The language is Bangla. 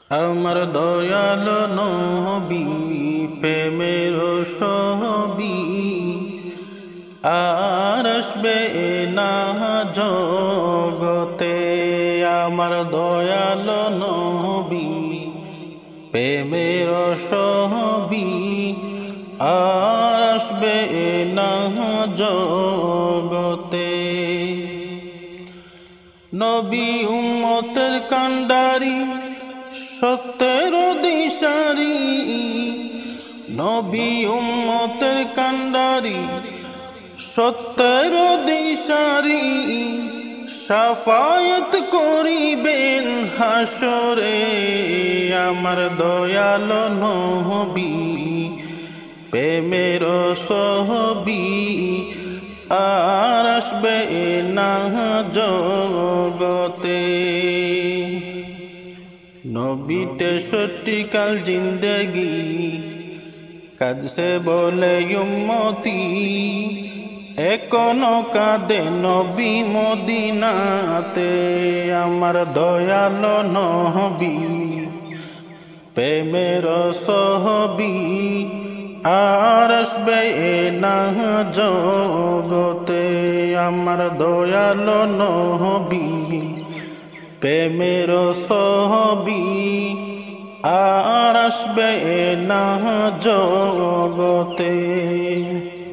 আমার দয়াল নবী প্রেমের ছবি আর আসবে না জগতে। আমার দয়াল নবী প্রেমের ছবি আর আসবে না জগতে। নবী উম্মতের কান্ডারি সত্যের দিশারি, নবী উম্মতের কান্ডারি সত্যের দিশারি, শাফায়াত করিবেন হাসরে। আমার দয়াল নবী প্রেমের ছবি আর আসবে না জগতে। নবী 63 কাল জিন্দেগি কাঁদছে বলে উম্মতি, এখনো কাঁদে নবী মদিনাতে। আমার দয়াল নবী প্রেমের ছবি আর আসবে না জগতে। আমার দয়াল নবী প্রেমের ছবি আর আসবে না জগতে।